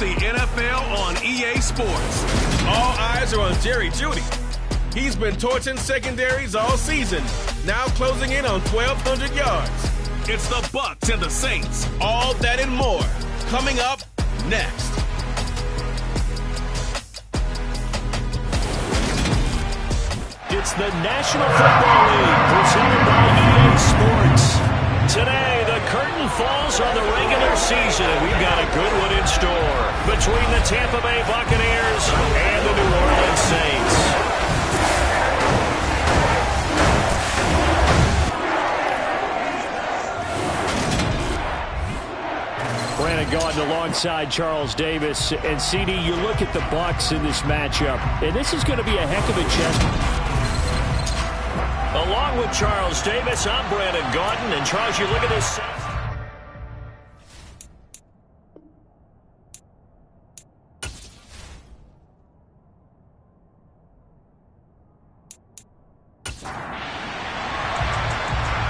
the NFL on EA Sports. All eyes are on Jerry Jeudy. He's been torching secondaries all season, now closing in on 1,200 yards. It's the Bucs and the Saints. All that and more coming up next. It's the National Football League presented by EA Sports. Today, the curtain falls on the regular season. We've got a good one in store between the Tampa Bay Buccaneers and the New Orleans Saints. Brandon Gaudin alongside Charles Davis. And CD, you look at the Bucs in this matchup, and this is going to be a heck of a chess. Along with Charles Davis, I'm Brandon Gaudin. And Charles, you look at this.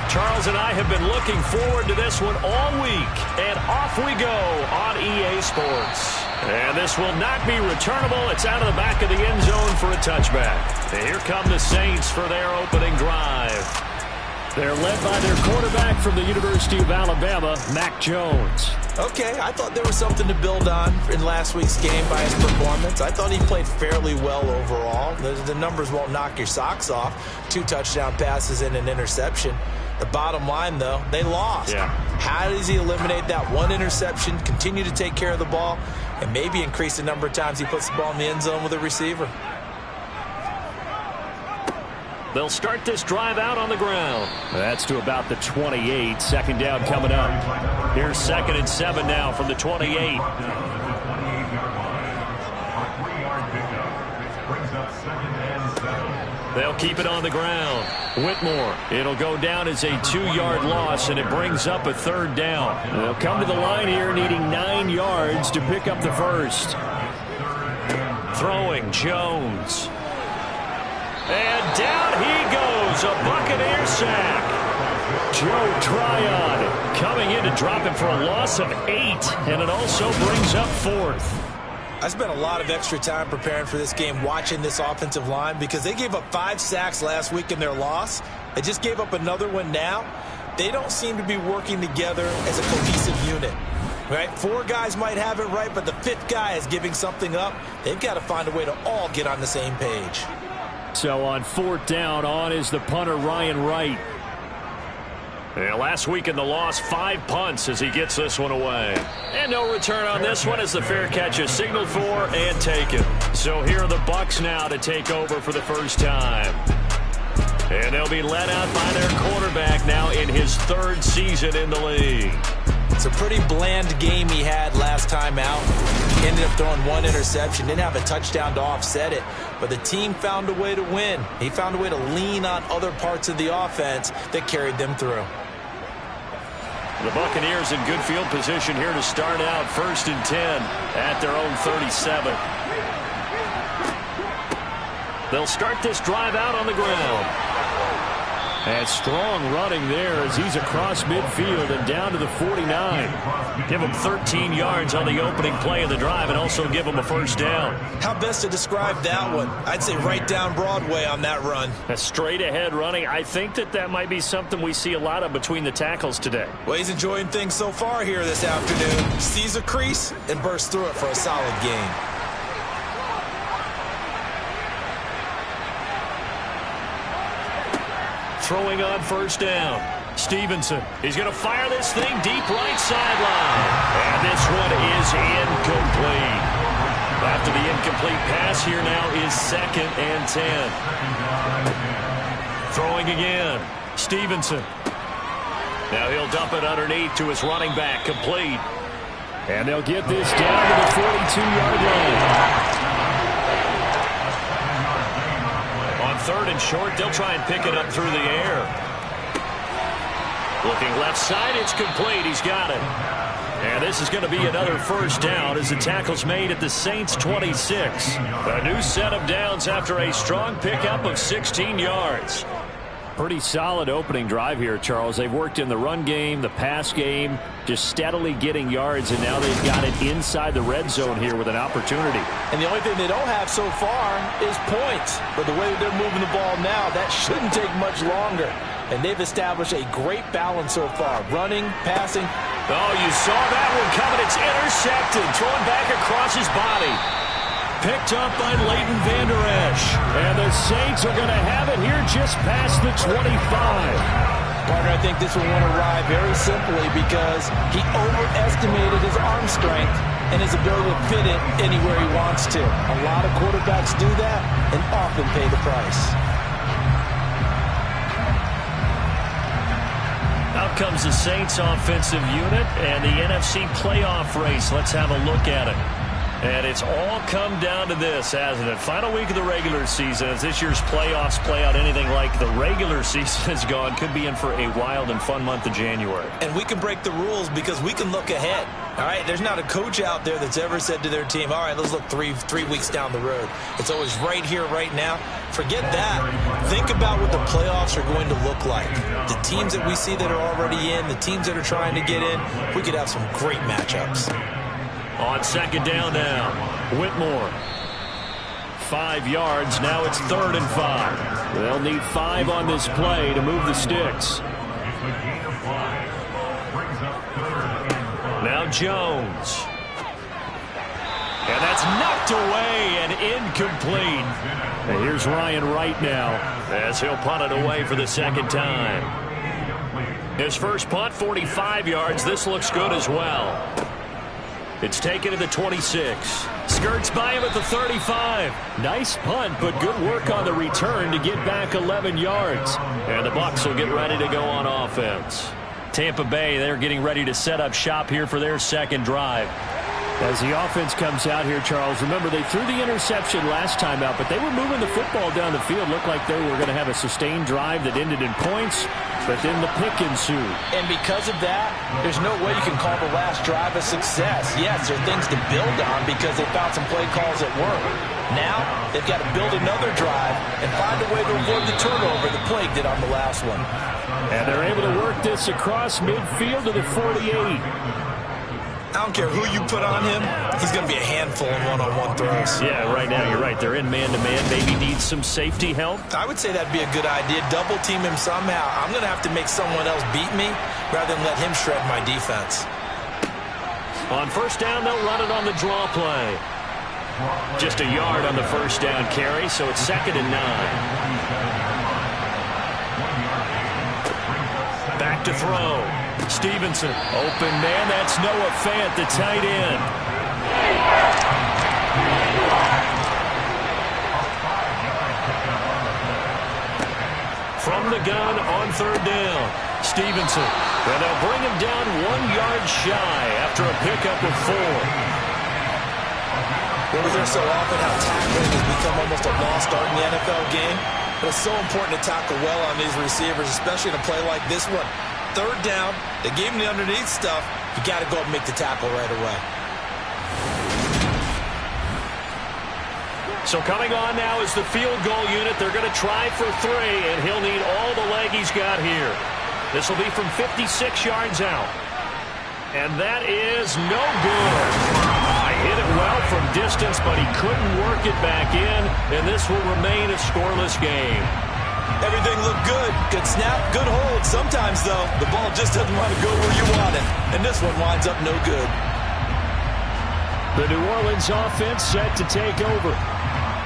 Charles and I have been looking forward to this one all week. And off we go on EA Sports. And this will not be returnable. It's out of the back of the end zone for a touchback. And here come the Saints for their opening drive. They're led by their quarterback from the University of Alabama, Mac Jones. Okay, I thought there was something to build on in last week's game by his performance. I thought he played fairly well overall. The numbers won't knock your socks off. 2 touchdown passes and an interception. The bottom line, though, they lost. Yeah. How does he eliminate that one interception, continue to take care of the ball, and maybe increase the number of times he puts the ball in the end zone with a receiver? They'll start this drive out on the ground. That's to about the 28. Second down coming up. Here's 2nd and 7 now from the 28. They'll keep it on the ground. Whitmore. It'll go down as a 2-yard loss, and it brings up a 3rd down. They'll come to the line here needing 9 yards to pick up the first. Throwing Jones. And down he goes. A Buccaneer sack. Joe Tryon coming in to drop him for a loss of 8, and it also brings up 4th. I spent a lot of extra time preparing for this game watching this offensive line because they gave up 5 sacks last week in their loss. They just gave up another one now. They don't seem to be working together as a cohesive unit. Right? 4 guys might have it right, but the 5th guy is giving something up. They've got to find a way to all get on the same page. So on 4th down, on is the punter Ryan Wright. Yeah, last week in the loss, 5 punts as he gets this one away. And no return on this one as the fair catch is signaled for and taken. So here are the Bucs now to take over for the first time. And they'll be led out by their quarterback now in his 3rd season in the league. It's a pretty bland game he had last time out. He ended up throwing 1 interception, didn't have a touchdown to offset it, but the team found a way to win. He found a way to lean on other parts of the offense that carried them through. The Buccaneers in good field position here to start out 1st and 10 at their own 37. They'll start this drive out on the ground. And strong running there as he's across midfield and down to the 49. Give him 13 yards on the opening play of the drive and also give him a 1st down. How best to describe that one? I'd say right down Broadway on that run. A straight ahead running. I think that might be something we see a lot of between the tackles today. Well, he's enjoying things so far here this afternoon. Sees a crease and bursts through it for a solid gain. Throwing on 1st down. Stevenson. He's going to fire this thing deep right sideline. And this one is incomplete. After the incomplete pass, here now is 2nd and 10. Throwing again. Stevenson. Now he'll dump it underneath to his running back. Complete. And they'll get this down to the 42-yard line. On 3rd and short, they'll try and pick it up through the air. Looking left side, it's complete. He's got it. And this is going to be another 1st down as the tackle's made at the Saints' 26. A new set of downs after a strong pickup of 16 yards. Pretty solid opening drive here, Charles. They've worked in the run game, the pass game, just steadily getting yards, and now they've got it inside the red zone here with an opportunity. And the only thing they don't have so far is points. But the way that they're moving the ball now, that shouldn't take much longer. And they've established a great balance so far. Running, passing. Oh, you saw that one coming. It's intercepted. Thrown back across his body. Picked up by Leighton Vander Esch. And the Saints are going to have it here just past the 25. Partner, I think this will want to ride very simply because he overestimated his arm strength and his ability to fit it anywhere he wants to. A lot of quarterbacks do that and often pay the price. Out comes the Saints offensive unit and the NFC playoff race. Let's have a look at it. And it's all come down to this, hasn't it? Final week of the regular season. As this year's playoffs play out anything like the regular season has gone, could be in for a wild and fun month of January. And we can break the rules because we can look ahead. All right, there's not a coach out there that's ever said to their team, all right, let's look three weeks down the road. It's always right here, right now. Forget that. Think about what the playoffs are going to look like. The teams that we see that are already in, the teams that are trying to get in, we could have some great matchups. On second down now, Whitmore. 5 yards, now it's 3rd and 5. They'll need 5 on this play to move the sticks. Now Jones. And that's knocked away and incomplete. And here's Ryan Wright now as he'll punt it away for the second time. His first punt, 45 yards. This looks good as well. It's taken to the 26. Skirts by him at the 35. Nice punt, but good work on the return to get back 11 yards. And the Bucs will get ready to go on offense. Tampa Bay, they're getting ready to set up shop here for their second drive. As the offense comes out here, Charles, remember they threw the interception last time out, but they were moving the football down the field. Looked like they were going to have a sustained drive that ended in points, but then the pick ensued. And because of that, there's no way you can call the last drive a success. Yes, there are things to build on because they found some play calls that work. Now, they've got to build another drive and find a way to avoid the turnover that plagued it on the last one. And they're able to work this across midfield to the 48. I don't care who you put on him, he's going to be a handful in one-on-one throws. Yeah, right now you're right. They're in man-to-man. Maybe needs some safety help. I would say that'd be a good idea. Double team him somehow. I'm going to have to make someone else beat me rather than let him shred my defense. On first down, they'll run it on the draw play. Just a yard on the first down carry, so it's 2nd and 9. Back to throw. Stevenson, open man, that's Noah Fant, the tight end. From the gun on 3rd down, Stevenson. And they'll bring him down 1 yard shy after a pickup of 4. Well, we're so often how tackling has become almost a lost art in the NFL game. But it's so important to tackle well on these receivers, especially in a play like this one. 3rd down, they gave him the underneath stuff. You got to go and make the tackle right away. So coming on now is the field goal unit. They're going to try for 3, and he'll need all the leg he's got here. This will be from 56 yards out. And that is no good. Hit it well from distance, but he couldn't work it back in, and this will remain a scoreless game. Everything looked good. Good snap, good hold. Sometimes, though, the ball just doesn't want to go where you want it. And this one winds up no good. The New Orleans offense set to take over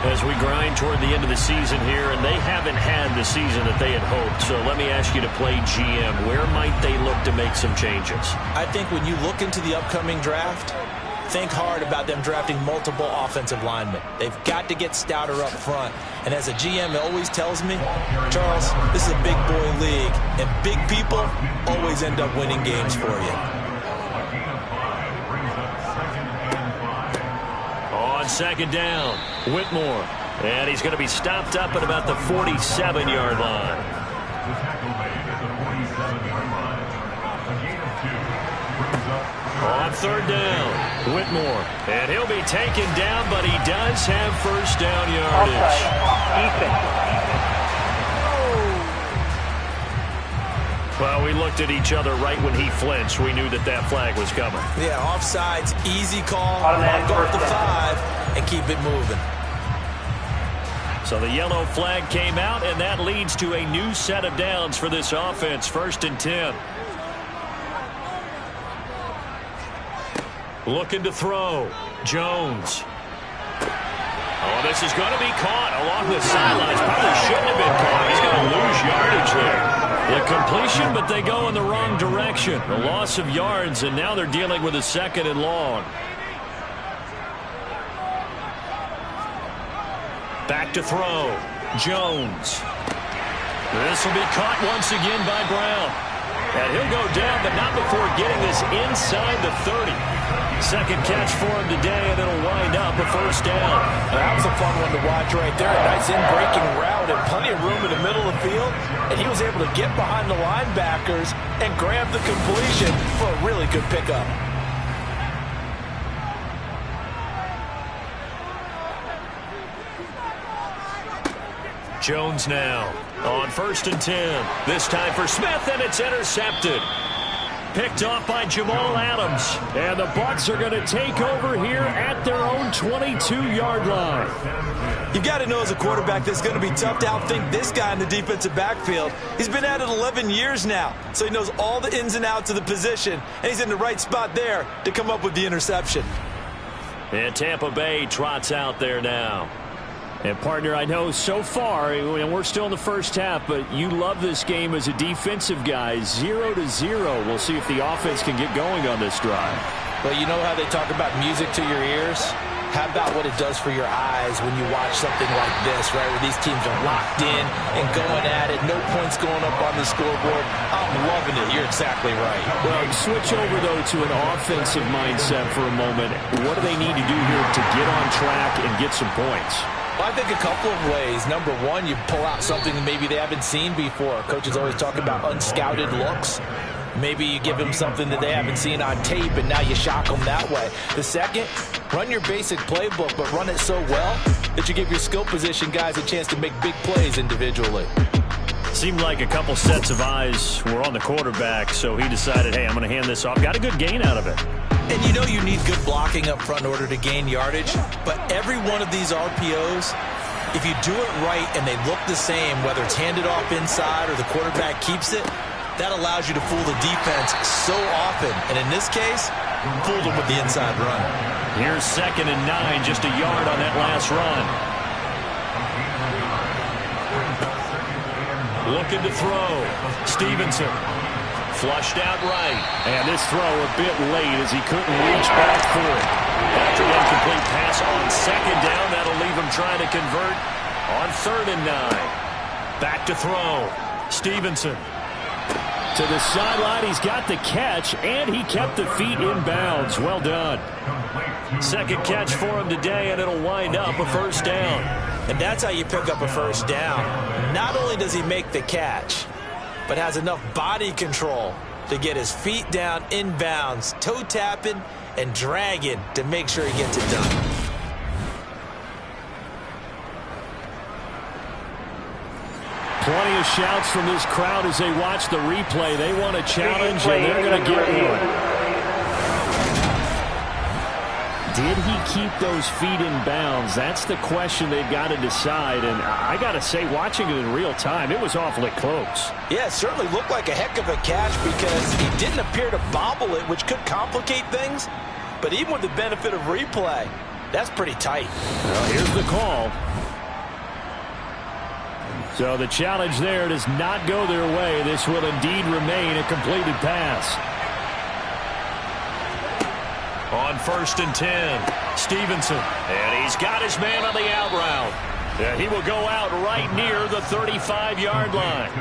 as we grind toward the end of the season here, and they haven't had the season that they had hoped. So let me ask you to play GM. Where might they look to make some changes? I think when you look into the upcoming draft, think hard about them drafting multiple offensive linemen. They've got to get stouter up front. And as a GM, it always tells me, Charles, this is a big boy league, and big people always end up winning games for you. On second down, Whitmore. And he's going to be stopped up at about the 47-yard line. On 3rd down, Whitmore. And he'll be taken down, but he does have 1st down yardage. Well, we looked at each other right when he flinched. We knew that flag was coming. Yeah, offsides, easy call. Mark off the 5 and keep it moving. So the yellow flag came out, and that leads to a new set of downs for this offense. 1st and 10. Looking to throw. Jones. Oh, this is going to be caught along the sidelines. Probably shouldn't have been caught. He's going to lose yardage there. The completion, but they go in the wrong direction. The loss of yards, and now they're dealing with a 2nd and long. Back to throw. Jones. This will be caught once again by Brown. And he'll go down, but not before getting this inside the 30. 2nd catch for him today, and it'll wind up a 1st down. That was a fun one to watch right there. A nice in-breaking route and plenty of room in the middle of the field. And he was able to get behind the linebackers and grab the completion for a really good pickup. Jones now on 1st and 10. This time for Smith, and it's intercepted. Picked off by Jamal Adams. And the Bucs are going to take over here at their own 22-yard line. You've got to know as a quarterback this is going to be tough to outthink this guy in the defensive backfield. He's been at it 11 years now, so he knows all the ins and outs of the position, and he's in the right spot there to come up with the interception. And Tampa Bay trots out there now. And, partner, I know so far, and we're still in the first half, but you love this game as a defensive guy. 0-0. We'll see if the offense can get going on this drive. Well, you know how they talk about music to your ears? How about what it does for your eyes when you watch something like this, right, where these teams are locked in and going at it, no points going up on the scoreboard. I'm loving it. You're exactly right. Well, switch over, though, to an offensive mindset for a moment. What do they need to do here to get on track and get some points? Well, I think a couple of ways. Number one, you pull out something that maybe they haven't seen before. Coaches always talk about unscouted looks. Maybe you give them something that they haven't seen on tape, and now you shock them that way. The second, run your basic playbook, but run it so well that you give your skill position guys a chance to make big plays individually. Seemed like a couple sets of eyes were on the quarterback, so he decided, hey, I'm going to hand this off. Got a good gain out of it. And you know you need good blocking up front in order to gain yardage, but every one of these RPOs, if you do it right and they look the same, whether it's handed off inside or the quarterback keeps it, that allows you to fool the defense so often. And in this case, fooled them with the inside run. Here's 2nd and 9, just a yard on that last run. Looking to throw. Stevenson. Flushed out right. And this throw a bit late as he couldn't reach back for it. After an incomplete pass on 2nd down, that'll leave him trying to convert on 3rd and 9. Back to throw. Stevenson. To the sideline, he's got the catch, and he kept the feet in bounds. Well done. 2nd catch for him today, and it'll wind up a 1st down. And that's how you pick up a 1st down. Not only does he make the catch, but has enough body control to get his feet down in bounds, toe tapping and dragging to make sure he gets it done. Plenty of shouts from this crowd as they watch the replay. They want a challenge, and they're going to get one. Did he keep those feet in bounds? That's the question they've got to decide. And I got to say, watching it in real time, it was awfully close. Yeah, it certainly looked like a heck of a catch because he didn't appear to bobble it, which could complicate things. But even with the benefit of replay, that's pretty tight. Well, here's the call. So the challenge there does not go their way. This will indeed remain a completed pass. On 1st and 10, Stevenson. And he's got his man on the out route. And he will go out right near the 35-yard line.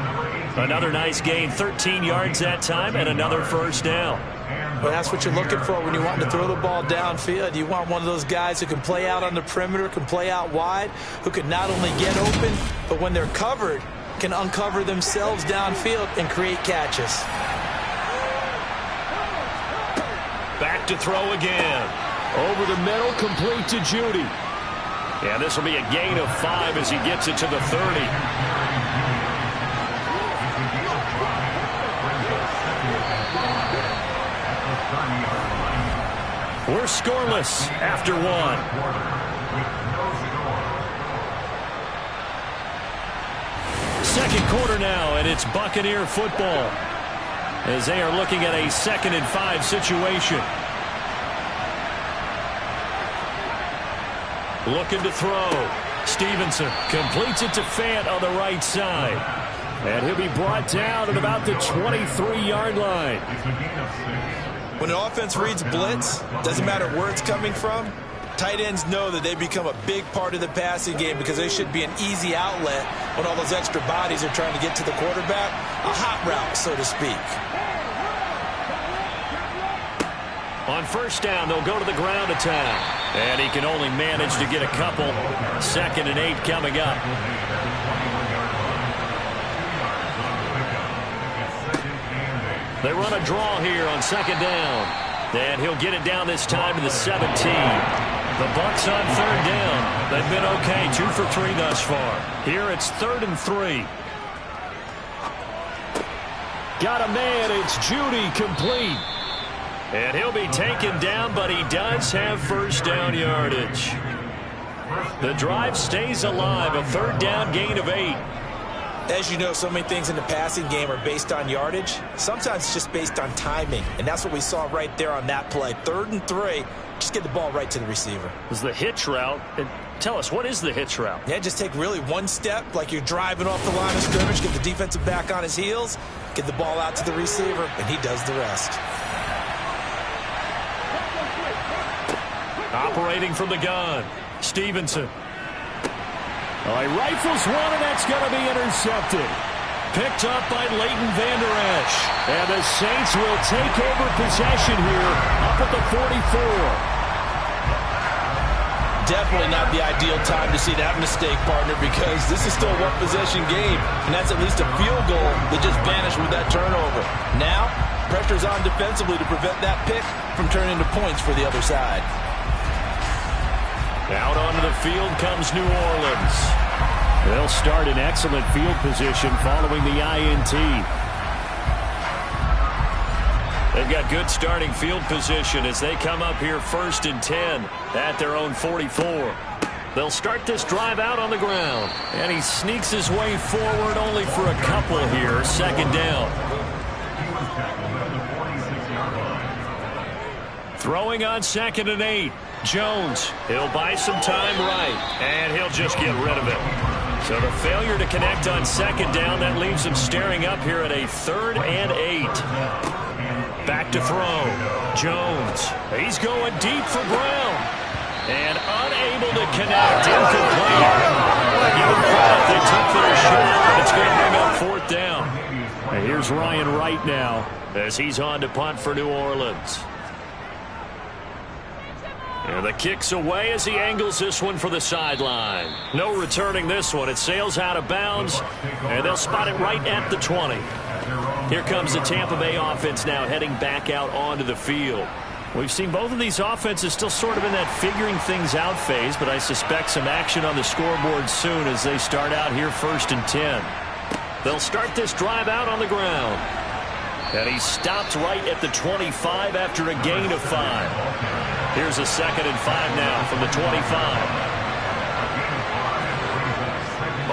Another nice gain, 13 yards that time, and another 1st down. Well, that's what you're looking for when you want to throw the ball downfield. You want one of those guys who can play out on the perimeter, can play out wide, who can not only get open, but when they're covered, can uncover themselves downfield and create catches. Back to throw again. Over the middle, complete to Judy. And this will be a gain of 5 as he gets it to the 30. We're scoreless after one. Second quarter now, and it's Buccaneer football as they are looking at a 2nd and 5 situation. Looking to throw. Stevenson completes it to Fant on the right side. And he'll be brought down at about the 23-yard line. When an offense reads blitz, doesn't matter where it's coming from, tight ends know that they become a big part of the passing game because they should be an easy outlet when all those extra bodies are trying to get to the quarterback. A hot route, so to speak. On first down, they'll go to the ground attack. And he can only manage to get a couple. 2nd and 8 coming up. They run a draw here on 2nd down. And he'll get it down this time to the 17. The Bucs on 3rd down. They've been okay, 2 for 3 thus far. Here it's 3rd and 3. Got a man, it's Judy, complete. And he'll be taken down, but he does have first down yardage. The drive stays alive, a 3rd down gain of 8. As you know, so many things in the passing game are based on yardage. Sometimes it's just based on timing, and that's what we saw right there on that play. 3rd and 3, just get the ball right to the receiver. It was the hitch route. Tell us, what is the hitch route? Yeah, just take really one step, like you're driving off the line of scrimmage, get the defensive back on his heels, get the ball out to the receiver, and he does the rest. Operating from the gun, Stevenson. Oh, he rifles one, and that's going to be intercepted. Picked up by Leighton Vander Esch. And the Saints will take over possession here up at the 44. Definitely not the ideal time to see that mistake, partner, because this is still a one-possession game, and that's at least a field goal that just vanished with that turnover. Now, pressure's on defensively to prevent that pick from turning into points for the other side. Out onto the field comes New Orleans. They'll start in excellent field position following the INT. They've got good starting field position as they come up here 1st and 10 at their own 44. They'll start this drive out on the ground. And he sneaks his way forward only for a couple here. 2nd down. Throwing on 2nd and 8. Jones, he'll buy some time right, and he'll just get rid of it. So the failure to connect on 2nd down, that leaves him staring up here at a 3rd and 8. Back to throw. Jones, he's going deep for Brown. And unable to connect, incomplete. Give him credit, they took their shot. It's going to bring up 4th down. And here's Ryan Wright now as he's on to punt for New Orleans. And the kick's away as he angles this one for the sideline. No returning this one. It sails out of bounds, and they'll spot it right at the 20. Here comes the Tampa Bay offense now heading back out onto the field. We've seen both of these offenses still sort of in that figuring things out phase, but I suspect some action on the scoreboard soon as they start out here 1st and 10. They'll start this drive out on the ground. And he stopped right at the 25 after a gain of 5. Here's a 2nd and 5 now from the 25.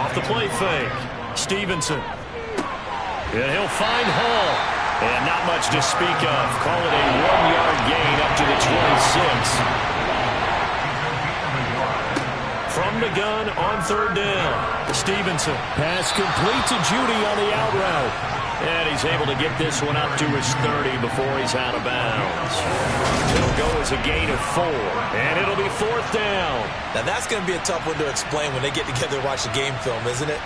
Off the play fake. Stevenson. And he'll find Hall. And not much to speak of. Call it a 1-yard gain up to the 26. From the gun on 3rd down. Stevenson. Pass complete to Judy on the out route. And he's able to get this one up to his 30 before he's out of bounds. It'll go as a gain of 4. And it'll be 4th down. Now that's going to be a tough one to explain when they get together and watch the game film, isn't it?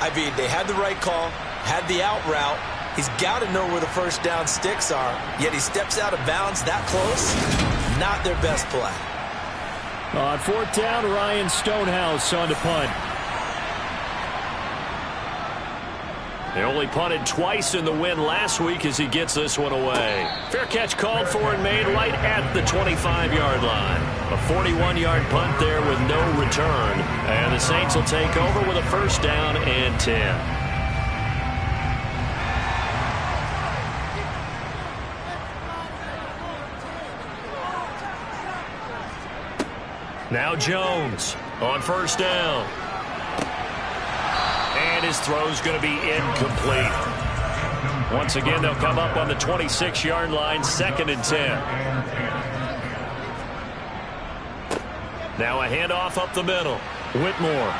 I mean, they had the right call, had the out route. He's got to know where the first down sticks are, yet he steps out of bounds that close. Not their best play. On 4th down, Ryan Stonehouse on to punt. They only punted twice in the win last week as he gets this one away. Fair catch called for and made right at the 25-yard line. A 41-yard punt there with no return. And the Saints will take over with a 1st down and 10. Now Jones on first down. And his throw's going to be incomplete. Once again, they'll come up on the 26-yard line, 2nd and 10. Now a handoff up the middle. Whitmore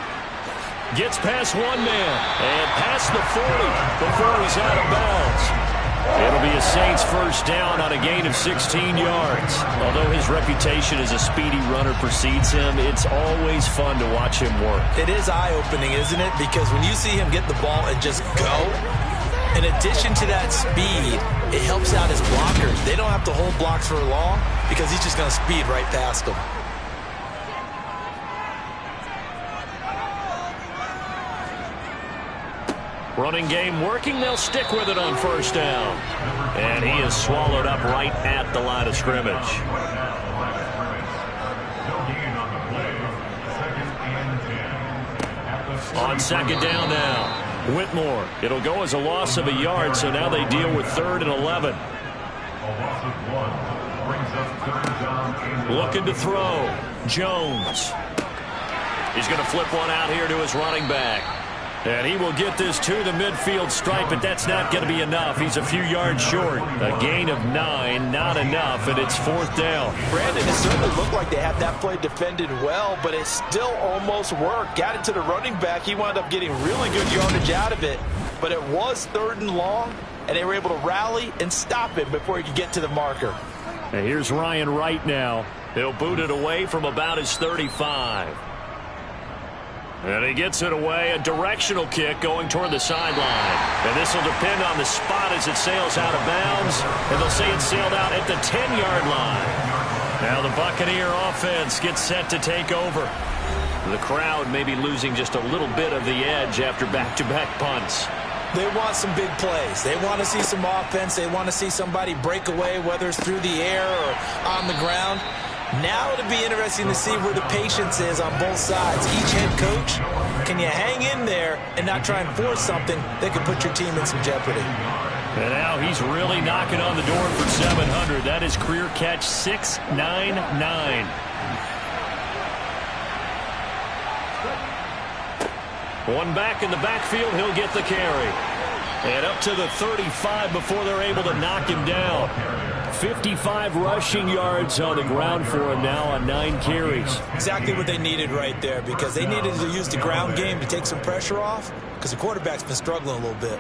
gets past one man and past the 40 before he's out of bounds. It'll be a Saints first down on a gain of 16 yards. Although his reputation as a speedy runner precedes him, it's always fun to watch him work. It is eye-opening, isn't it? Because when you see him get the ball and just go, in addition to that speed, it helps out his blockers. They don't have to hold blocks for long because he's just going to speed right past them. Running game working. They'll stick with it on first down. And he is swallowed up right at the line of scrimmage. On 2nd down now. Whitmore. It'll go as a loss of a yard, so now they deal with 3rd and 11. Looking to throw. Jones. He's going to flip one out here to his running back. And he will get this to the midfield stripe, but that's not going to be enough. He's a few yards short. A gain of 9, not enough, and it's 4th down. Brandon, it certainly looked like they had that play defended well, but it still almost worked. Got it to the running back. He wound up getting really good yardage out of it, but it was 3rd and long, and they were able to rally and stop it before he could get to the marker. And here's Ryan Wright now. He'll boot it away from about his 35. And he gets it away, a directional kick going toward the sideline. And this will depend on the spot as it sails out of bounds. And they'll say it sailed out at the 10-yard line. Now the Buccaneer offense gets set to take over. The crowd may be losing just a little bit of the edge after back-to-back punts. They want some big plays. They want to see some offense. They want to see somebody break away, whether it's through the air or on the ground. Now it'll be interesting to see where the patience is on both sides. Each head coach, can you hang in there and not try and force something that could put your team in some jeopardy? And now he's really knocking on the door for 700. That is career catch 699. One back in the backfield, he'll get the carry. And up to the 35 before they're able to knock him down. 55 rushing yards on the ground for him now on 9 carries. Exactly what they needed right there, because they needed to use the ground game to take some pressure off, because the quarterback's been struggling a little bit.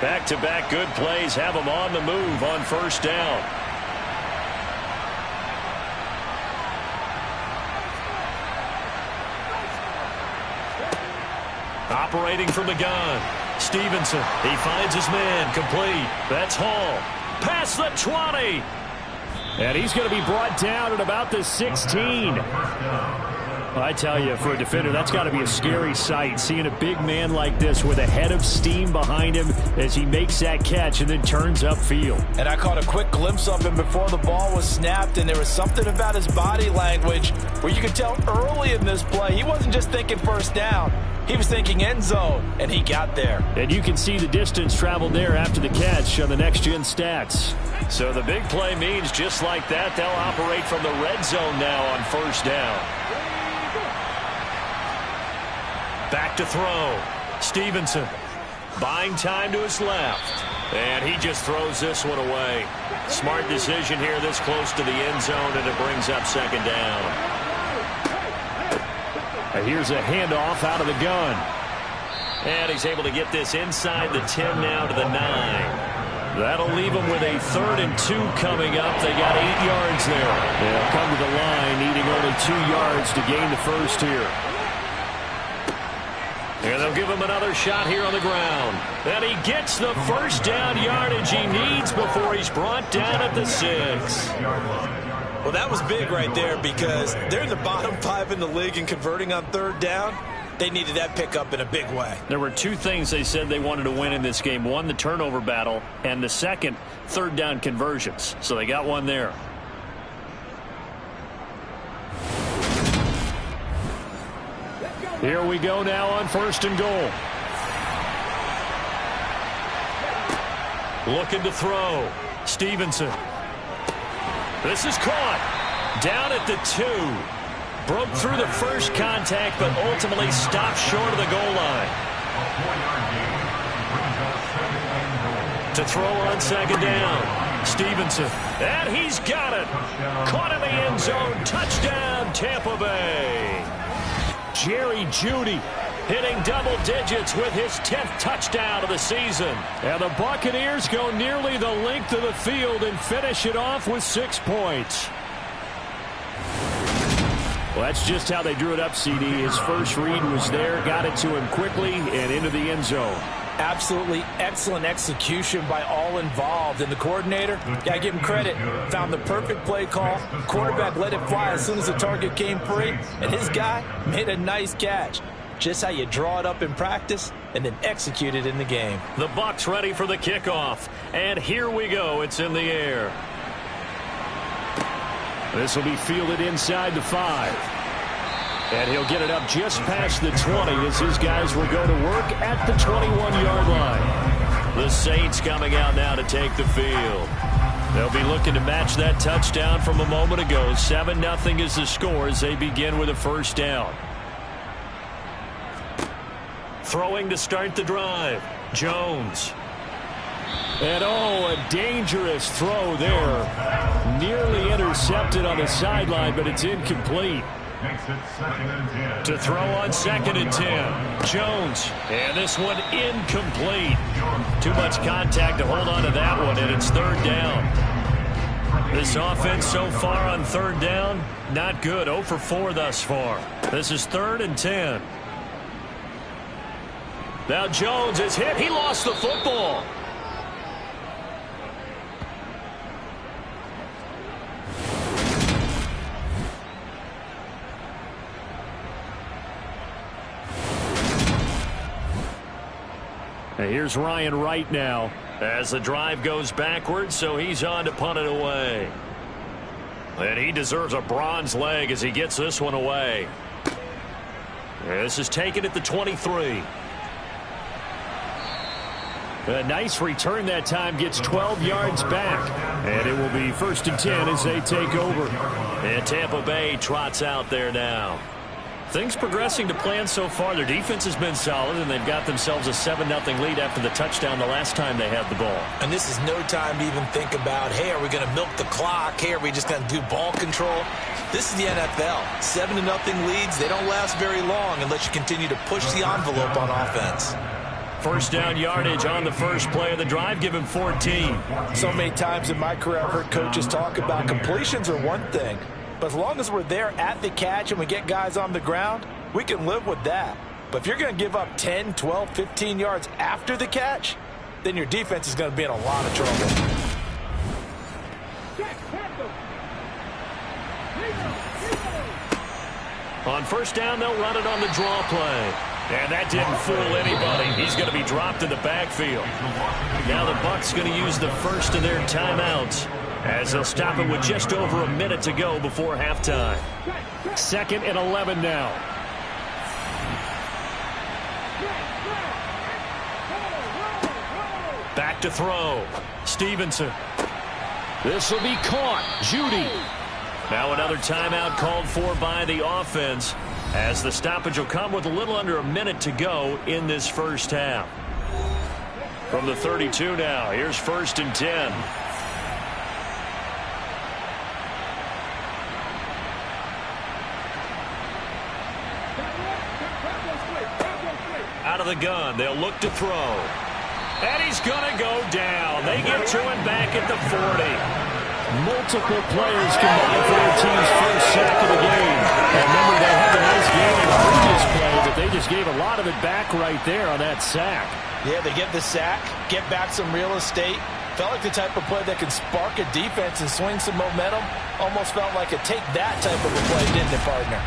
Back-to-back good plays have him on the move on first down. Operating from the gun. Stevenson, he finds his man, complete. That's Hall. Past the 20. And he's going to be brought down at about the 16. I tell you, for a defender, that's got to be a scary sight, seeing a big man like this with a head of steam behind him as he makes that catch and then turns upfield. And I caught a quick glimpse of him before the ball was snapped, and there was something about his body language where you could tell early in this play he wasn't just thinking first down. He was thinking end zone, and he got there. And you can see the distance traveled there after the catch on the next-gen stats. So the big play means just like that, they'll operate from the red zone now on first down. Back to throw. Stevenson buying time to his left. And he just throws this one away. Smart decision here this close to the end zone, and it brings up second down. And here's a handoff out of the gun. And he's able to get this inside the 10 now to the 9. That'll leave them with a 3rd and 2 coming up. They got 8 yards there. They'll come to the line, needing only 2 yards to gain the first here. And they'll give him another shot here on the ground. And he gets the first down yardage he needs before he's brought down at the 6. Well, that was big right there, because they're in the bottom 5 in the league in converting on 3rd down. They needed that pickup in a big way. There were 2 things they said they wanted to win in this game. One, the turnover battle, and the second, 3rd down conversions. So they got one there. Here we go now on 1st and goal. Looking to throw. Stevenson. This is caught. Down at the 2. Broke through the first contact, but ultimately stopped short of the goal line. To throw on second down. Stevenson. And he's got it. Caught in the end zone. Touchdown, Tampa Bay. Jerry Jeudy hitting double digits with his 10th touchdown of the season. And the Buccaneers go nearly the length of the field and finish it off with 6 points. Well, that's just how they drew it up, CD. His first read was there, got it to him quickly, and into the end zone. Absolutely excellent execution by all involved. And the coordinator, gotta give him credit, found the perfect play call. Quarterback let it fly as soon as the target came free, and his guy made a nice catch. Just how you draw it up in practice and then execute it in the game. The Bucs ready for the kickoff. And here we go. It's in the air. This will be fielded inside the 5. And he'll get it up just past the 20 as his guys will go to work at the 21-yard line. The Saints coming out now to take the field. They'll be looking to match that touchdown from a moment ago. 7-0 is the score as they begin with a first down. Throwing to start the drive. Jones. And a dangerous throw there. Nearly intercepted on the sideline, but it's incomplete. To throw on 2nd and 10. Jones. And this one incomplete. Too much contact to hold on to that one, and it's 3rd down. This offense so far on 3rd down, not good. 0 for 4 thus far. This is 3rd and 10. Now Jones is hit. He lost the football. And here's Ryan Wright now as the drive goes backwards, so he's on to punt it away. And he deserves a bronze leg as he gets this one away. This is taken at the 23. A nice return that time, gets 12 yards back. And it will be 1st and 10 as they take over. And Tampa Bay trots out there now. Things progressing to plan so far. Their defense has been solid, and they've got themselves a 7-0 lead after the touchdown the last time they had the ball. And this is no time to even think about, hey, are we going to milk the clock? Hey, are we just going to do ball control? This is the NFL. 7-0 leads, they don't last very long unless you continue to push the envelope on offense. First down yardage on the first play of the drive. Give him 14. So many times in my career I've heard coaches talk about completions are one thing. But as long as we're there at the catch and we get guys on the ground, we can live with that. But if you're going to give up 10, 12, 15 yards after the catch, then your defense is going to be in a lot of trouble. On first down, they'll run it on the draw play. And that didn't fool anybody. He's going to be dropped in the backfield. Now the Bucs going to use the first of their timeouts as they'll stop it with just over a minute to go before halftime. 2nd and 11 now. Back to throw. Stevenson. This will be caught. Jeudy. Now another timeout called for by the offense as the stoppage will come with a little under a minute to go in this first half. From the 32 now, here's 1st and 10. Out of the gun, they'll look to throw. And he's going to go down. They get to him back at the 40. Multiple players combined for their team's first sack of the game. And remember, they had a nice game in the previous play, but they just gave a lot of it back right there on that sack. Yeah, they get the sack, get back some real estate. Felt like the type of play that can spark a defense and swing some momentum. Almost felt like a take that type of a play, didn't it, partner?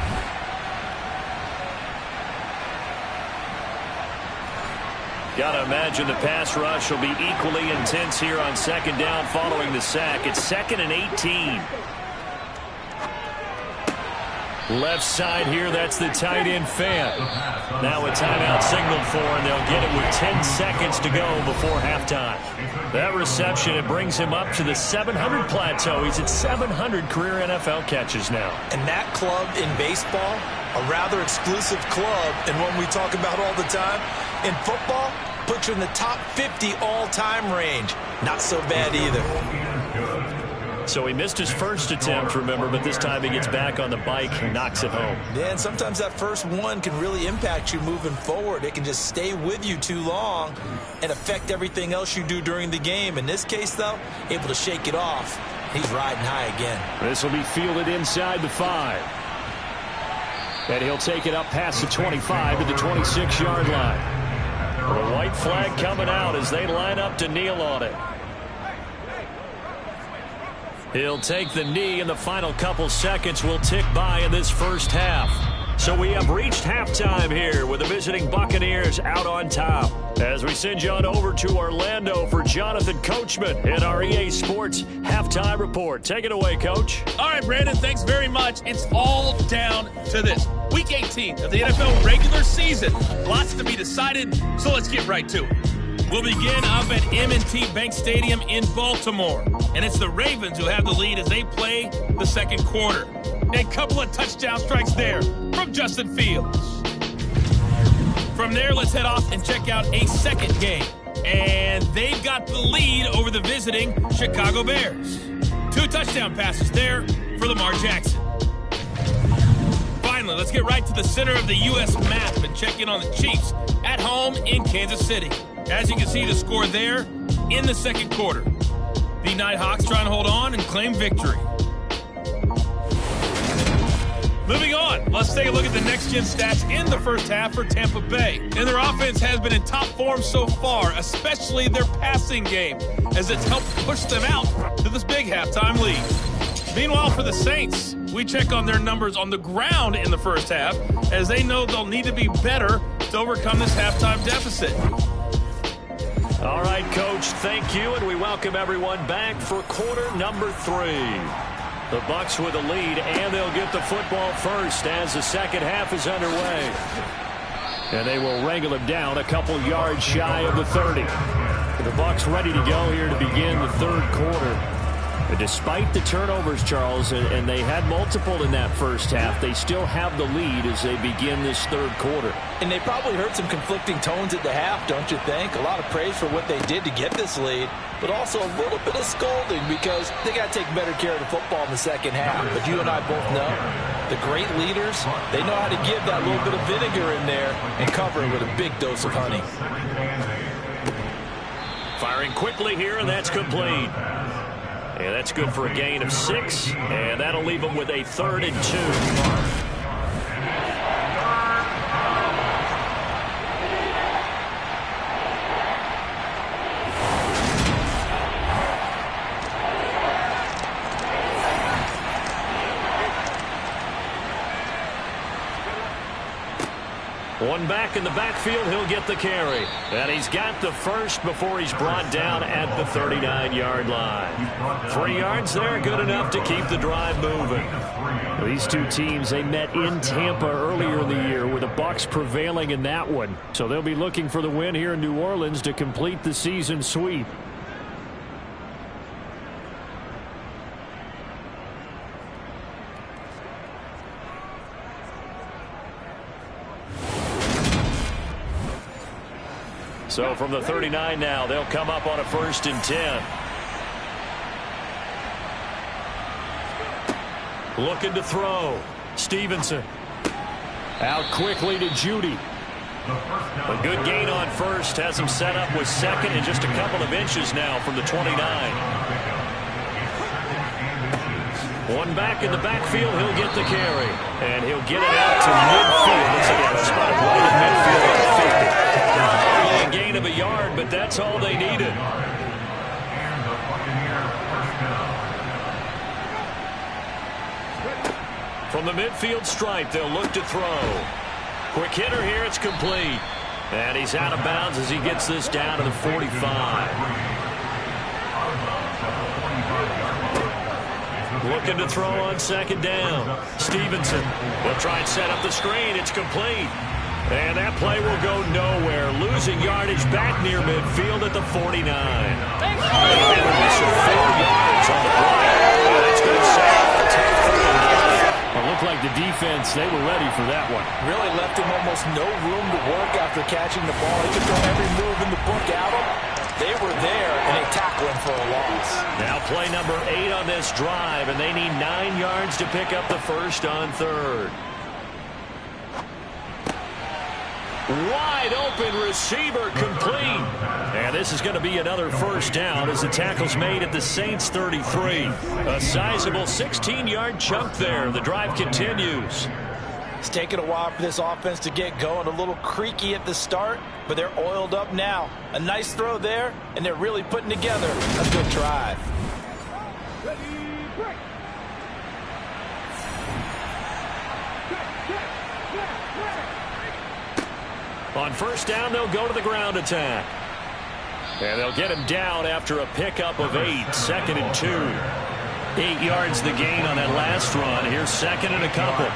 Got to imagine the pass rush will be equally intense here on 2nd down following the sack. It's 2nd and 18. Left side here, that's the tight end Fant. Now a timeout signaled for, and they'll get it with 10 seconds to go before halftime. That reception, it brings him up to the 700 plateau. He's at 700 career NFL catches now. And that club in baseball, a rather exclusive club, and one we talk about all the time. In football, puts you in the top 50 all-time range. Not so bad either. So he missed his first attempt, remember, but this time he gets back on the bike and knocks it home. Yeah, and sometimes that first one can really impact you moving forward. It can just stay with you too long and affect everything else you do during the game. In this case, though, able to shake it off. He's riding high again. This will be fielded inside the 5. And he'll take it up past the 25 to the 26-yard line. The white flag coming out as they line up to kneel on it. He'll take the knee, and the final couple seconds will tick by in this first half. So we have reached halftime here with the visiting Buccaneers out on top. As we send you on over to Orlando for Jonathan Coachman in our EA Sports Halftime Report. Take it away, Coach. All right, Brandon, thanks very much. It's all down to this. Week 18 of the NFL regular season. Lots to be decided, so let's get right to it. We'll begin up at M&T Bank Stadium in Baltimore. And it's the Ravens who have the lead as they play the second quarter. A couple of touchdown strikes there from Justin Fields. From there, let's head off and check out a second game. And they've got the lead over the visiting Chicago Bears. 2 touchdown passes there for Lamar Jackson. Finally, let's get right to the center of the U.S. map and check in on the Chiefs at home in Kansas City. As you can see, the score there in the second quarter. The Nighthawks trying to hold on and claim victory. Moving on, let's take a look at the next-gen stats in the first half for Tampa Bay. And their offense has been in top form so far, especially their passing game, as it's helped push them out to this big halftime lead. Meanwhile, for the Saints, we check on their numbers on the ground in the first half, as they know they'll need to be better to overcome this halftime deficit. All right, Coach, thank you, and we welcome everyone back for quarter number 3. The Bucs with a lead, and they'll get the football first as the second half is underway. And they will wrangle him down a couple yards shy of the 30. The Bucs ready to go here to begin the third quarter. But despite the turnovers, Charles, and they had multiple in that first half, they still have the lead as they begin this third quarter. And they probably heard some conflicting tones at the half, don't you think? A lot of praise for what they did to get this lead, but also a little bit of scolding because they got to take better care of the football in the second half. But you and I both know the great leaders, they know how to give that little bit of vinegar in there and cover it with a big dose of honey. Firing quickly here, and that's complete. And that's good for a gain of 6, and that'll leave them with a 3rd and 2. One back in the backfield, he'll get the carry. And he's got the first before he's brought down at the 39-yard line. 3 yards there, good enough to keep the drive moving. These two teams, they met in Tampa earlier in the year with the Bucs prevailing in that one. So they'll be looking for the win here in New Orleans to complete the season sweep. So from the 39 now, they'll come up on a 1st and 10. Looking to throw. Stevenson. Out quickly to Judy. A good gain on first. Has him set up with second and just a couple of inches now from the 29. One back in the backfield. He'll get the carry. And he'll get it out to midfield. Once again, a spot right at midfield at the 50. Only a gain of a yard, but that's all they needed. From the midfield stripe, they'll look to throw. Quick hitter here, it's complete. And he's out of bounds as he gets this down to the 45. Looking to throw on second down. Stevenson will try and set up the screen. It's complete. And that play will go nowhere. Losing yardage back near midfield at the 49. And it'll be some 4 yards on the play. And it's going to set up the tackle. It looked like the defense, they were ready for that one. Really left him almost no room to work after catching the ball. He could throw every move in the book at him. They were there, and they tackled him for a loss. Now play number 8 on this drive, and they need 9 yards to pick up the first on third. Wide open receiver complete. And this is going to be another first down as the tackle's made at the Saints 33. A sizable 16-yard chunk there. The drive continues. It's taken a while for this offense to get going. A little creaky at the start, but they're oiled up now. A nice throw there, and they're really putting together a good drive. On first down, they'll go to the ground attack. And they'll get him down after a pickup of 8, 2nd and 2. 8 yards the gain on that last run. Here's 2nd and a couple.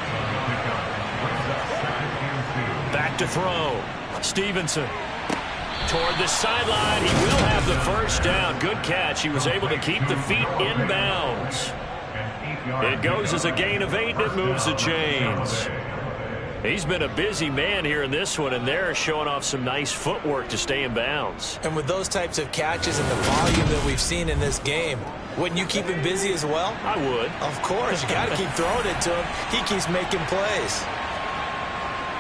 Back to throw. Stevenson toward the sideline. He will have the first down. Good catch. He was able to keep the feet in bounds. It goes as a gain of 8, and it moves the chains. He's been a busy man here in this one, and they're showing off some nice footwork to stay in bounds. And with those types of catches and the volume that we've seen in this game, wouldn't you keep him busy as well? I would. Of course. You got to keep throwing it to him. He keeps making plays.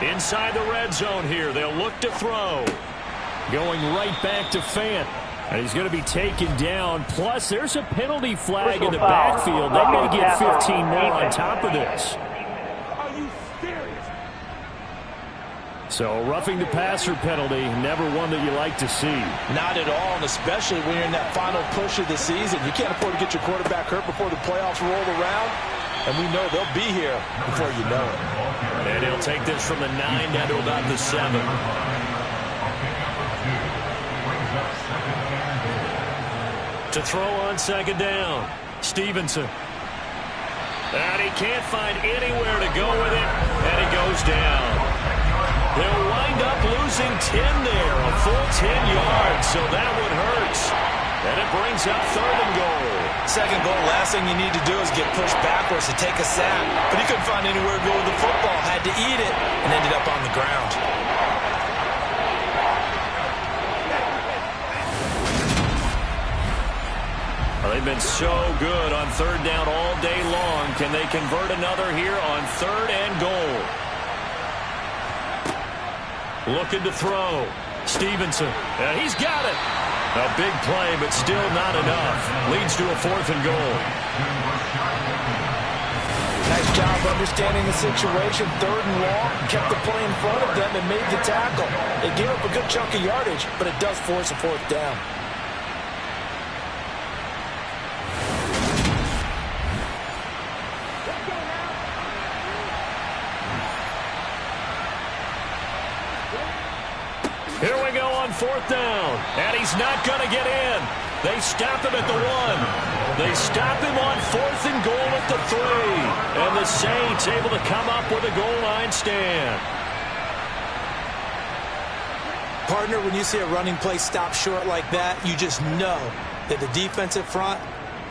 Inside the red zone here. They'll look to throw. Going right back to Fant. And he's going to be taken down. Plus, there's a penalty flag in the backfield. They may get 15 more on top of this. So, roughing the passer penalty, never one that you like to see. Not at all, and especially when you're in that final push of the season. You can't afford to get your quarterback hurt before the playoffs roll around, and we know they'll be here before you know it. And he'll take this from the 9 down to about the 7. To throw on second down, Stevenson. And he can't find anywhere to go with it, and he goes down. They'll wind up losing 10 there, a full 10 yards, so that one hurts. And it brings up 3rd and goal. Second goal, last thing you need to do is get pushed backwards to take a sack. But he couldn't find anywhere to go with the football, had to eat it, and ended up on the ground. Well, they've been so good on 3rd down all day long. Can they convert another here on 3rd and goal? Looking to throw. Stevenson. And he's got it. A big play, but still not enough. Leads to a 4th and goal. Nice job understanding the situation. 3rd and long. Kept the play in front of them and made the tackle. They gave up a good chunk of yardage, but it does force a 4th down. Here we go on 4th down, and he's not going to get in. They stop him at the 1. They stop him on 4th and goal at the 3. And the Saints able to come up with a goal line stand. Partner, when you see a running play stop short like that, you just know that the defensive front,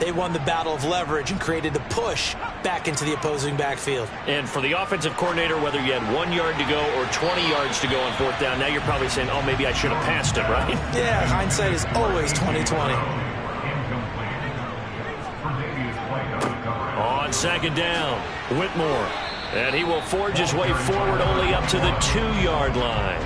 they won the battle of leverage and created the push back into the opposing backfield. And for the offensive coordinator, whether you had 1 yard to go or 20 yards to go on 4th down, now you're probably saying, oh, maybe I should have passed it, right? Yeah, hindsight is always 20/20. On 2nd down, Whitmore. And he will forge his way forward only up to the 2-yard line.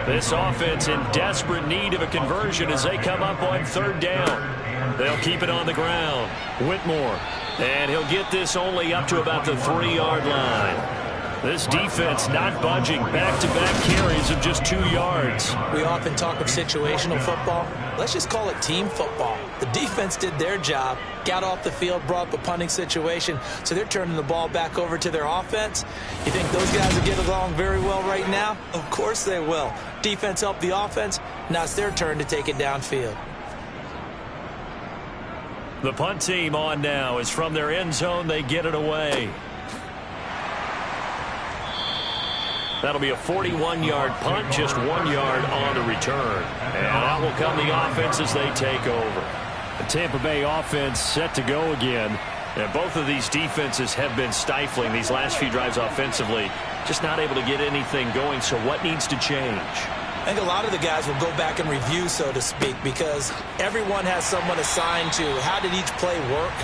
This offense in desperate need of a conversion as they come up on 3rd down. They'll keep it on the ground. Whitmore. And he'll get this only up to about the 3-yard line. This defense not budging. Back-to-back carries of just 2 yards. We often talk of situational football. Let's just call it team football. The defense did their job, got off the field, brought up a punting situation, so they're turning the ball back over to their offense. You think those guys will get along very well right now? Of course they will. Defense helped the offense. Now it's their turn to take it downfield. The punt team on now is from their end zone. They get it away. That'll be a 41-yard punt, just 1 yard on the return. And out will come the offense as they take over. The Tampa Bay offense set to go again. And both of these defenses have been stifling these last few drives offensively. Just not able to get anything going. So what needs to change? I think a lot of the guys will go back and review, so to speak, because everyone has someone assigned to how did each play work.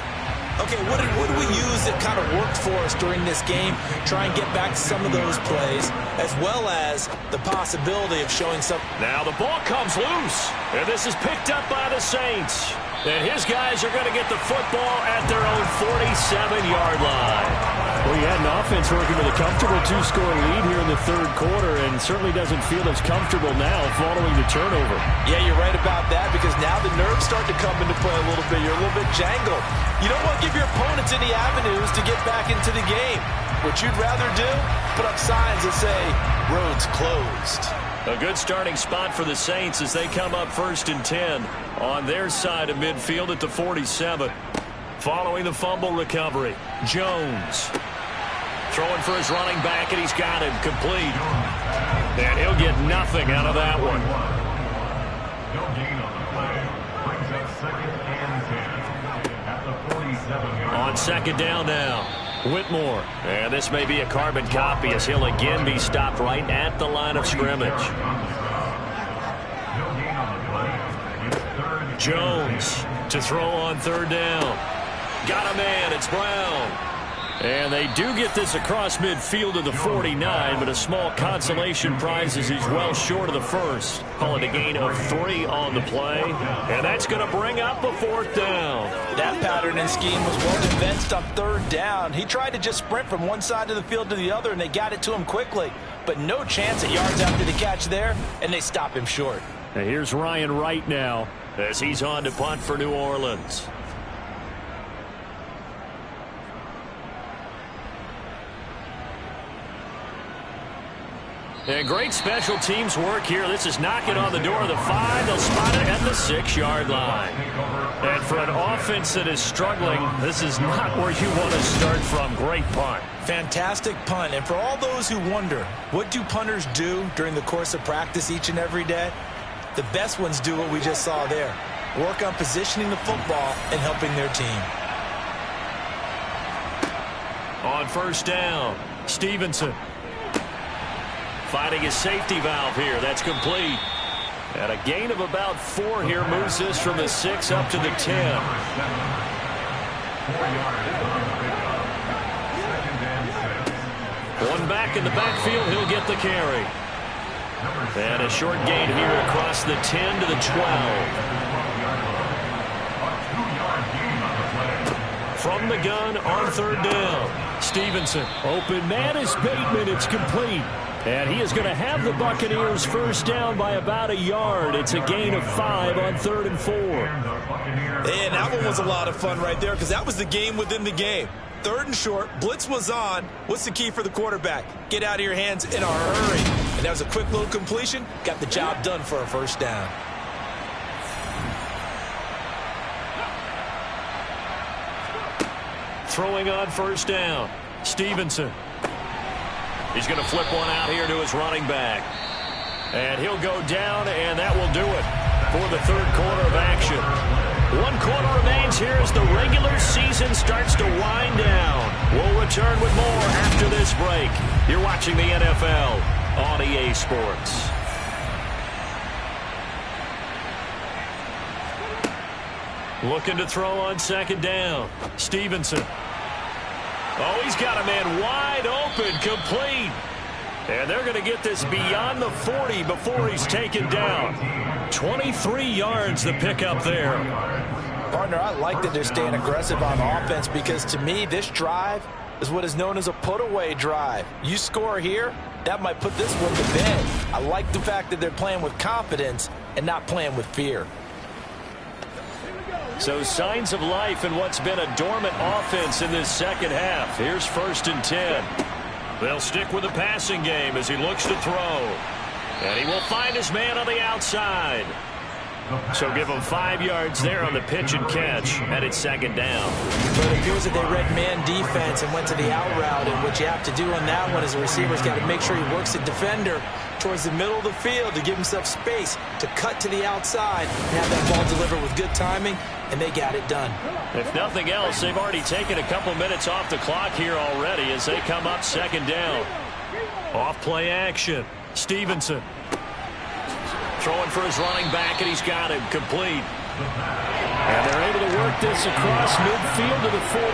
Okay, what did we use that kind of worked for us during this game? Try and get back to some of those plays, as well as the possibility of showing some. Now the ball comes loose, and this is picked up by the Saints. And his guys are going to get the football at their own 47-yard line. Well, you had an offense working with a comfortable 2-score lead here in the third quarter, and certainly doesn't feel as comfortable now following the turnover. Yeah, you're right about that, because now the nerves start to come into play a little bit. You're a little bit jangled. You don't want to give your opponents any avenues to get back into the game. What you'd rather do, put up signs that say, roads closed. A good starting spot for the Saints as they come up 1st and 10 on their side of midfield at the 47. Following the fumble recovery, Jones throwing for his running back, and he's got him complete. And he'll get nothing out of that one. On 2nd down now, Whitmore. And this may be a carbon copy as he'll again be stopped right at the line of scrimmage. Jones to throw on 3rd down. Got a man, it's Brown. And they do get this across midfield to the 49, but a small consolation prize as he's well short of the first. Call it a gain of 3 on the play. And that's going to bring up a 4th down. That pattern and scheme was well defensed on 3rd down. He tried to just sprint from one side of the field to the other, and they got it to him quickly. But no chance at yards after the catch there, and they stop him short. And here's Ryan Wright now as he's on to punt for New Orleans. And great special teams work here. This is knocking on the door of the 5. They'll spot it at the 6-yard line. And for an offense that is struggling, this is not where you want to start from. Great punt. Fantastic punt. And for all those who wonder, what do punters do during the course of practice each and every day? The best ones do what we just saw there. Work on positioning the football and helping their team. On 1st down, Stevenson. Finding his safety valve here. That's complete. And a gain of about 4 here moves this from the 6 up to the 10. One back in the backfield. He'll get the carry. And a short gain here across the 10 to the 12. From the gun on 3rd down. Stevenson. Open man is Bateman. It's complete. And he is going to have the Buccaneers 1st down by about 1 yard. It's a gain of 5 on 3rd and 4. And that one was a lot of fun right there, because that was the game within the game. 3rd and short, blitz was on. What's the key for the quarterback? Get out of your hands in a hurry. And that was a quick little completion. Got the job done for a 1st down. Throwing on 1st down, Stevenson. He's going to flip one out here to his running back. And he'll go down, and that will do it for the 3rd quarter of action. 1 quarter remains here as the regular season starts to wind down. We'll return with more after this break. You're watching the NFL on EA Sports. Looking to throw on 2nd down. Stevenson. Oh, he's got a man wide open, complete. And they're going to get this beyond the 40 before he's taken down. 23 yards the pickup there. Partner, I like that they're staying aggressive on offense, because to me, this drive is what is known as a put-away drive. You score here, that might put this one to bed. I like the fact that they're playing with confidence and not playing with fear. So signs of life in what's been a dormant offense in this 2nd half. Here's 1st and 10. They'll stick with the passing game as he looks to throw. And he will find his man on the outside. So give them 5 yards there on the pitch and catch, and it's second down. But it appears that they read man defense and went to the out route, and what you have to do on that one is the receiver's got to make sure he works the defender towards the middle of the field to give himself space to cut to the outside and have that ball delivered with good timing, and they got it done. If nothing else, they've already taken a couple minutes off the clock here already as they come up second down. Off play action. Stevenson throwing for his running back, and he's got him complete. And they're able to work this across midfield to the 48.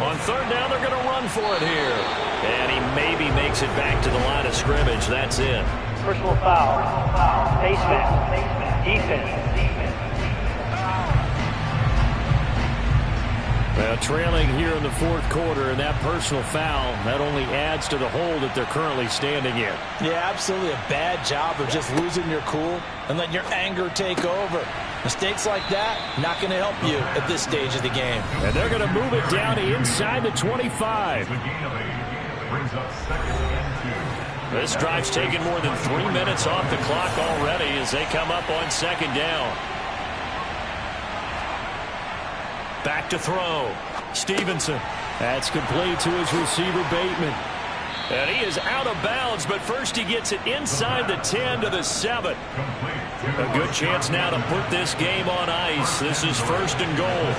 On third down, they're going to run for it here. And he maybe makes it back to the line of scrimmage. That's it. Personal foul. Face mask. Defense. Well, trailing here in the fourth quarter, and that personal foul, that only adds to the hole that they're currently standing in. Yeah, absolutely a bad job of just losing your cool and letting your anger take over. Mistakes like that, not going to help you at this stage of the game. And they're going to move it down to inside the 25. This drive's taken more than 3 minutes off the clock already as they come up on second down. Back to throw. Stevenson. That's complete to his receiver, Bateman. And he is out of bounds, but first he gets it inside the 10 to the 7. A good chance now to put this game on ice. This is first and goal.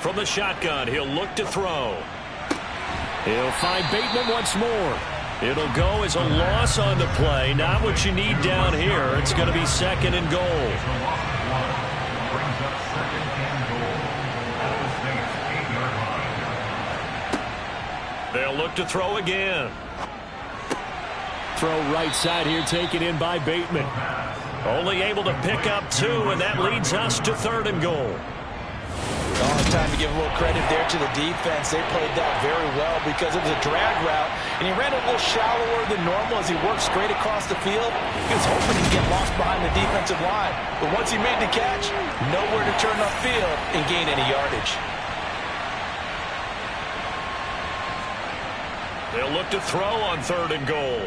From the shotgun, he'll look to throw. He'll find Bateman once more. It'll go as a loss on the play. Not what you need down here. It's going to be second and goal. They'll look to throw again. Throw right side here, taken in by Bateman. Only able to pick up 2, and that leads us to third and goal. Long time to give a little credit there to the defense. They played that very well because it was a drag route, and he ran a little shallower than normal as he worked straight across the field. He was hoping he'd get lost behind the defensive line, but once he made the catch, nowhere to turn upfield and gain any yardage. They'll look to throw on third and goal.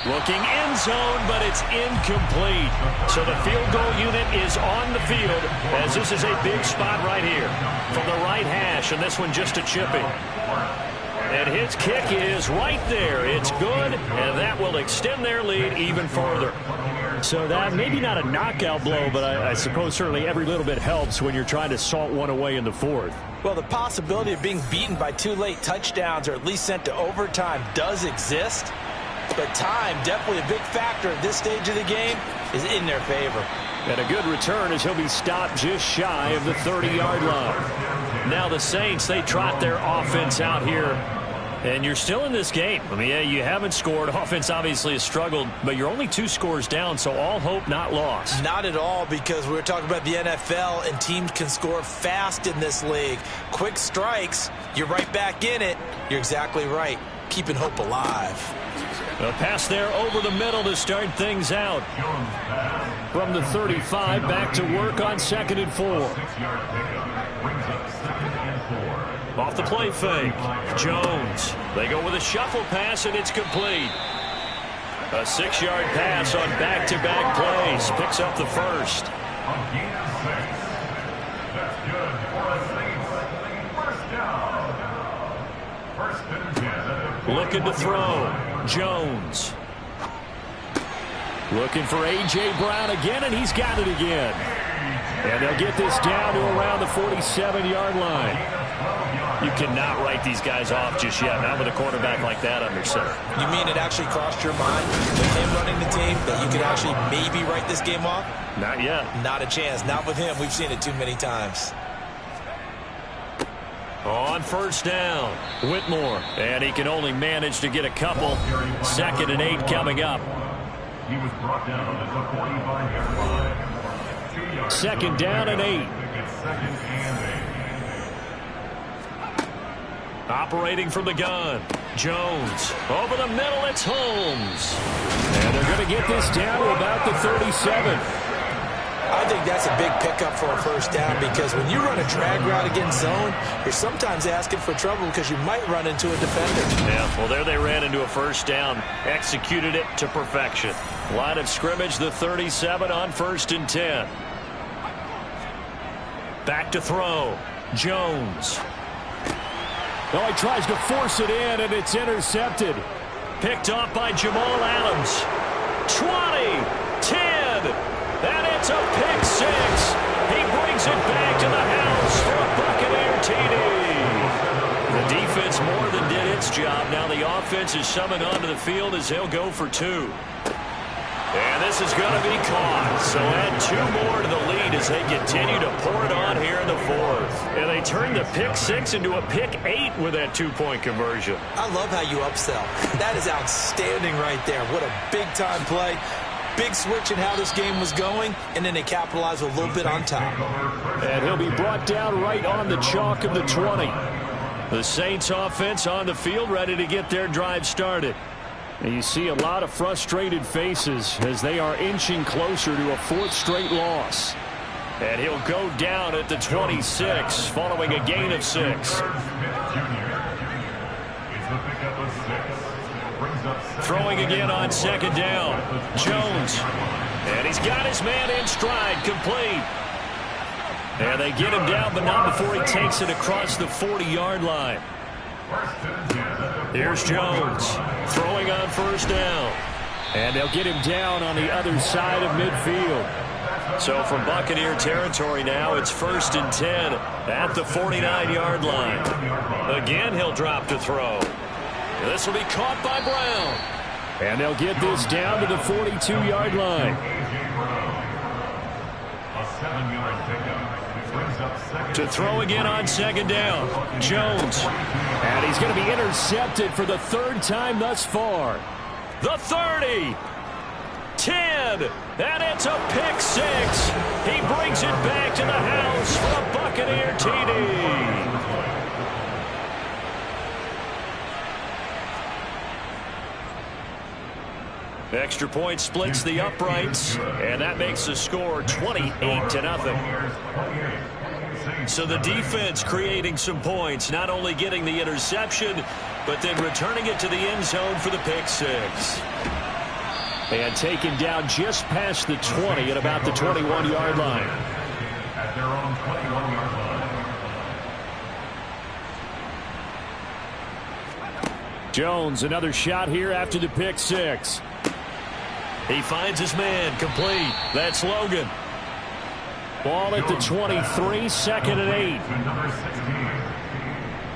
Looking end zone, but it's incomplete. So the field goal unit is on the field as this is a big spot right here from the right hash, and this one just a chipping. And his kick is right there. It's good, and that will extend their lead even further. So that maybe not a knockout blow, but I suppose certainly every little bit helps when you're trying to salt one away in the fourth. Well, the possibility of being beaten by 2 late touchdowns or at least sent to overtime does exist. But time, definitely a big factor at this stage of the game, is in their favor. And a good return as he'll be stopped just shy of the 30-yard line. Now the Saints, they trot their offense out here. And you're still in this game. I mean, yeah, you haven't scored. Offense obviously has struggled, but you're only 2 scores down, so all hope not lost. Not at all, because we were talking about the NFL, and teams can score fast in this league. Quick strikes, you're right back in it. You're exactly right. Keeping hope alive. A pass there over the middle to start things out. From the 35, back to work on 2nd and 4. Off the play fake. Jones. They go with a shuffle pass, and it's complete. A 6-yard pass on back-to-back plays. Picks up the first. Looking to throw. Jones. Looking for A.J. Brown again, and he's got it again. And they'll get this down to around the 47-yard line. You cannot write these guys off just yet, not with a quarterback like that under center. You mean it actually crossed your mind with him running the team that you could actually maybe write this game off? Not yet. Not a chance. Not with him. We've seen it too many times. On first down, Whitmore. And he can only manage to get a couple. 2nd and 8 coming up. He was brought down at the 45-yard line. 2 yards. 2nd down and 8. Operating from the gun. Jones. Over the middle, it's Holmes. And they're going to get this down to about the 37. I think that's a big pickup for a first down because when you run a drag route against zone, you're sometimes asking for trouble because you might run into a defender. Yeah, well, there they ran into a first down, executed it to perfection. Line of scrimmage, the 37 on 1st and 10. Back to throw. Jones. Oh, he tries to force it in, and it's intercepted. Picked off by Jamal Adams. 20, 10, and it's a pick six. He brings it back to the house for a Buccaneer TD. The defense more than did its job. Now the offense is summoned onto the field as they'll go for 2. And this is going to be caught. So add 2 more to the lead as they continue to pour it on here in the 4th. And they turn the pick 6 into a pick 8 with that 2-point conversion. I love how you upsell. That is outstanding right there. What a big-time play. Big switch in how this game was going, and then they capitalize a little bit on top. And he'll be brought down right on the chalk of the 20. The Saints offense on the field ready to get their drive started. And you see a lot of frustrated faces as they are inching closer to a 4th straight loss. And he'll go down at the 26 following a gain of 6. Throwing again on 2nd down. Jones. And he's got his man in stride, complete. And they get him down, but not before he takes it across the 40-yard line. Here's Jones throwing on 1st down. And they'll get him down on the other side of midfield. So from Buccaneer territory now, it's 1st and 10 at the 49-yard line. Again, he'll drop to throw. This will be caught by Brown. And they'll get this down to the 42-yard line. To throw again on 2nd down. Jones. And he's going to be intercepted for the 3rd time thus far. The 30. 10. And it's a pick 6. He brings it back to the house for a Buccaneer TD. Extra point splits the uprights, and that makes the score 28-0. So the defense creating some points, not only getting the interception, but then returning it to the end zone for the pick 6. And taken down just past the 20 at about the 21-yard line. At their own 21-yard line. Jones, another shot here after the pick 6. He finds his man, complete. That's Logan. Ball at the 23, 2nd and 8.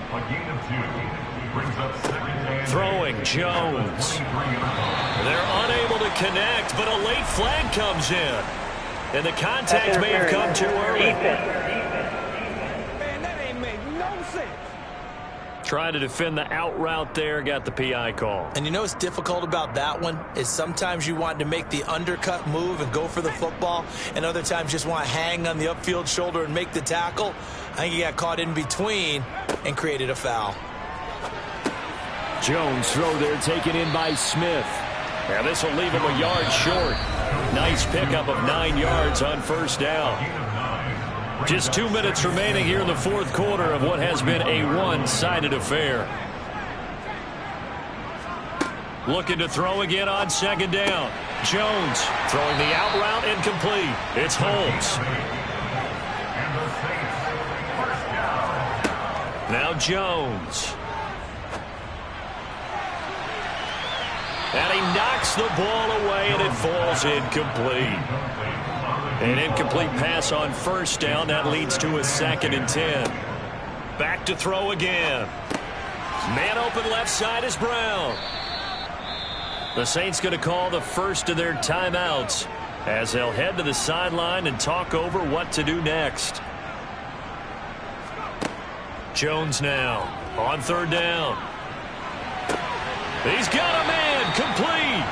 A gain of 2 brings up 2nd and 8. Throwing Jones. They're unable to connect, but a late flag comes in. And the contact may have come too early. Man, that ain't made no sense. Trying to defend the out route there, got the PI call. And you know what's difficult about that one is sometimes you want to make the undercut move and go for the football, and other times just want to hang on the upfield shoulder and make the tackle. I think he got caught in between and created a foul. Jones throw there taken in by Smith. And this will leave him a yard short. Nice pickup of 9 yards on 1st down. Just 2 minutes remaining here in the 4th quarter of what has been a one-sided affair. Looking to throw again on 2nd down. Jones throwing the out route incomplete. It's Holmes. Now Jones. And he knocks the ball away, and it falls incomplete. An incomplete pass on 1st down. That leads to a 2nd and 10. Back to throw again. Man open left side is Brown. The Saints going to call the first of their timeouts as they'll head to the sideline and talk over what to do next. Jones now on 3rd down. He's got a man, complete.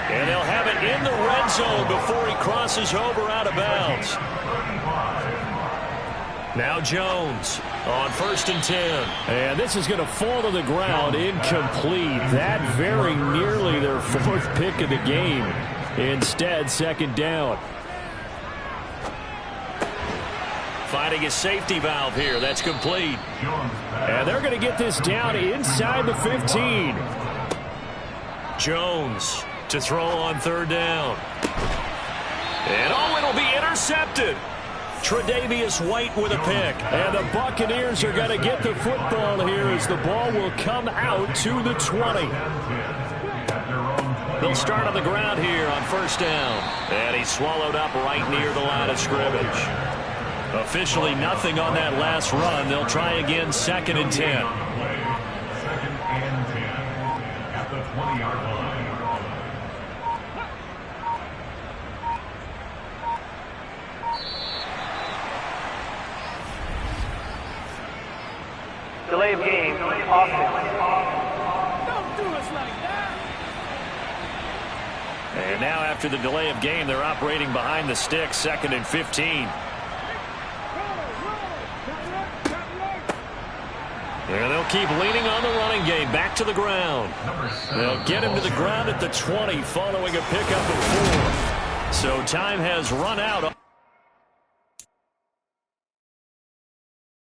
And they'll have it in the red zone before he crosses over out of bounds. Now Jones on 1st and 10. And this is going to fall to the ground, incomplete. That very nearly their 4th pick of the game. Instead, 2nd down. finding a safety valve here. That's complete. And they're going to get this down inside the 15. Jones to throw on third down. And it'll be intercepted. Tre'Davious White with a pick. And the Buccaneers are going to get the football here as the ball will come out to the 20. They'll start on the ground here on first down. And he's swallowed up right near the line of scrimmage. Officially nothing on that last run. They'll try again, 2nd and 10. 2nd and 10 at the 20-yard line. Delay of game, offense. Don't do us like that. And now after the delay of game, they're operating behind the sticks, 2nd and 15. And they'll keep leaning on the running game. Back to the ground. They'll get him to the ground at the 20 following a pickup of 4. So time has run out.